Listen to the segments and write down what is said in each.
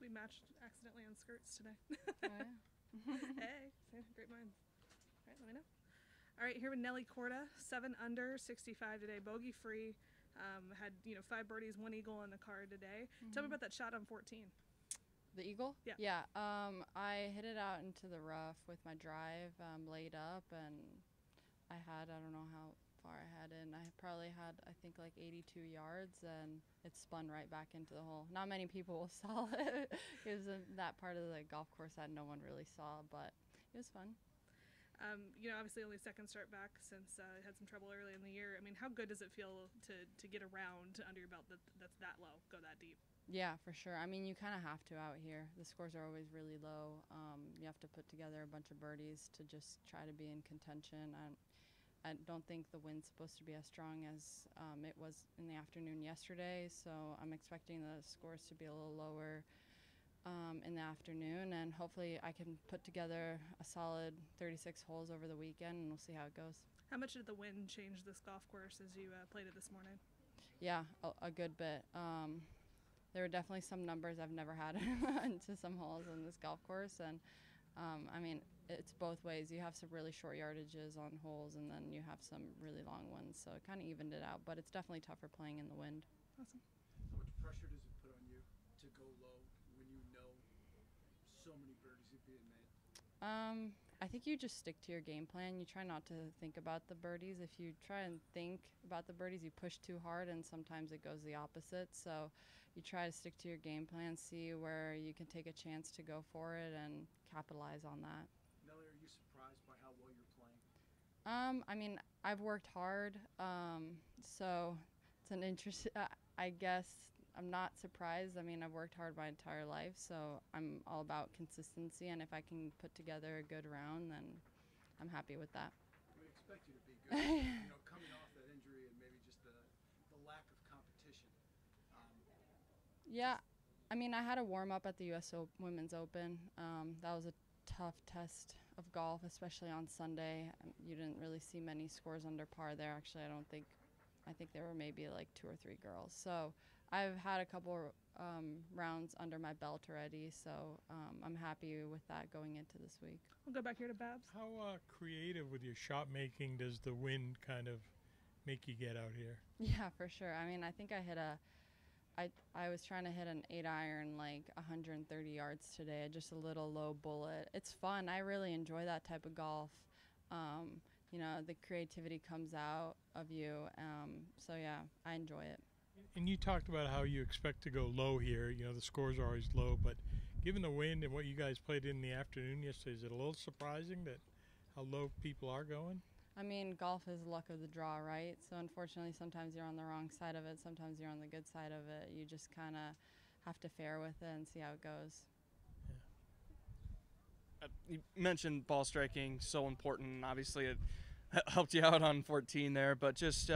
We matched accidentally on skirts today. Oh, yeah. Hey, great minds. All right, let me know. All right, here with Nelly Korda, 7 under, 65 today, bogey free. Had 5 birdies, 1 eagle in the car today. Tell me about that shot on 14. The eagle? Yeah. Yeah. I hit it out into the rough with my drive, laid up, and I don't know how far I had in. I probably had, I think, like 82 yards, and it spun right back into the hole. Not many people saw it. It was that part of the golf course that no one really saw, but it was fun. Obviously only second start back since had some trouble early in the year. I mean, how good does it feel to get around under your belt that's that low, go that deep? Yeah, for sure. I mean, you kind of have to out here. The scores are always really low. You have to put together a bunch of birdies to just try to be in contention. I don't think the wind's supposed to be as strong as it was in the afternoon yesterday, so I'm expecting the scores to be a little lower in the afternoon, and hopefully I can put together a solid 36 holes over the weekend, and we'll see how it goes. How much did the wind change this golf course as you played it this morning? Yeah, a good bit. There were definitely some numbers I've never had into some holes in this golf course, and I mean, it's both ways. You have some really short yardages on holes, and then you have some really long ones, so it kind of evened it out, but it's definitely tougher playing in the wind. Awesome. How much pressure does it put on you to go low when you know so many birdies are being made? I think you just stick to your game plan. You try not to think about the birdies. If you try and think about the birdies, you push too hard, and sometimes it goes the opposite. So you try to stick to your game plan, see where you can take a chance to go for it, and capitalize on that. Nelly, are you surprised by how well you're playing? I mean, I've worked hard, so it's an interest. I guess I'm not surprised. I mean, I've worked hard my entire life, so I'm all about consistency, and if I can put together a good round, then I'm happy with that. We expect you to be good. Coming off that injury and maybe just the lack of competition. Yeah, I mean, I had a warm-up at the U.S. Women's Open. That was a tough test of golf, especially on Sunday. You didn't really see many scores under par there. Actually, I think there were maybe like 2 or 3 girls. So I've had a couple rounds under my belt already, so I'm happy with that going into this week. We'll go back here to Babs. How creative with your shot making does the wind kind of make you get out here? Yeah, for sure. I mean, I think I hit I was trying to hit an 8-iron like 130 yards today, just a little low bullet. It's fun. I really enjoy that type of golf. The creativity comes out of you. So yeah, I enjoy it. And you talked about how you expect to go low here. The scores are always low, but given the wind and what you guys played in the afternoon yesterday, is it a little surprising that how low people are going? I mean, golf is luck of the draw, right? So unfortunately, sometimes you're on the wrong side of it. Sometimes you're on the good side of it. You just kind of have to fare with it and see how it goes. Yeah. You mentioned ball striking, so important. Obviously, it helped you out on 14 there, but just,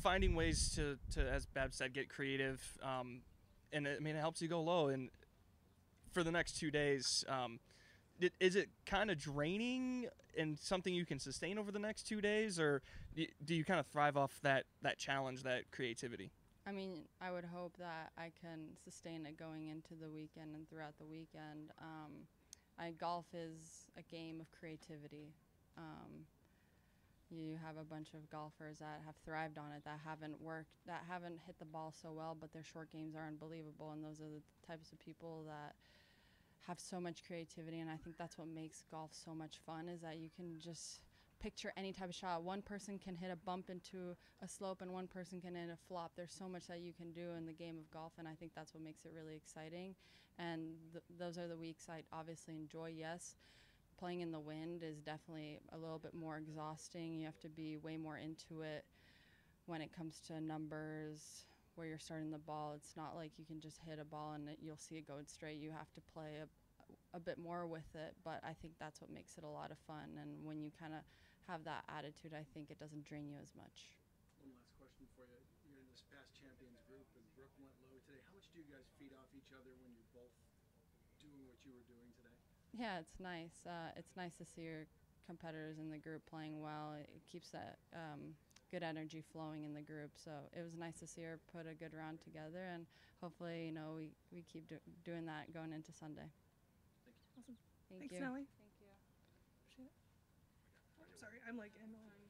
finding ways to, as Bab said, get creative. And it helps you go low. And for the next 2 days, is it kind of draining and something you can sustain over the next 2 days, or do you kind of thrive off that challenge, that creativity? I mean, I would hope that I can sustain it going into the weekend and throughout the weekend. Golf is a game of creativity. You have a bunch of golfers that have thrived on it, that haven't hit the ball so well, but their short games are unbelievable, and those are the types of people that have so much creativity, and I think that's what makes golf so much fun, is that you can just picture any type of shot. One person can hit a bump into a slope, and one person can hit a flop. There's so much that you can do in the game of golf, and I think that's what makes it really exciting. And those are the weeks I obviously enjoy. Yes, playing in the wind is definitely a little bit more exhausting. You have to be way more into it when it comes to numbers, where you're starting the ball. It's not like you can just hit a ball and you'll see it going straight. You have to play a bit more with it, but I think that's what makes it a lot of fun. And when you kind of have that attitude, I think it doesn't drain you as much. One last question for you. You're in this past champions group, and Brooke went low today. How much do you guys feed off each other when you're both doing what you were doing today? Yeah, it's nice. It's nice to see your competitors in the group playing well. It keeps that good energy flowing in the group. So it was nice to see her put a good round together, and hopefully, we keep doing that going into Sunday. Awesome. Thank Thanks, you. Nelly. Thank you. Appreciate it. Oh, sorry, I'm like in the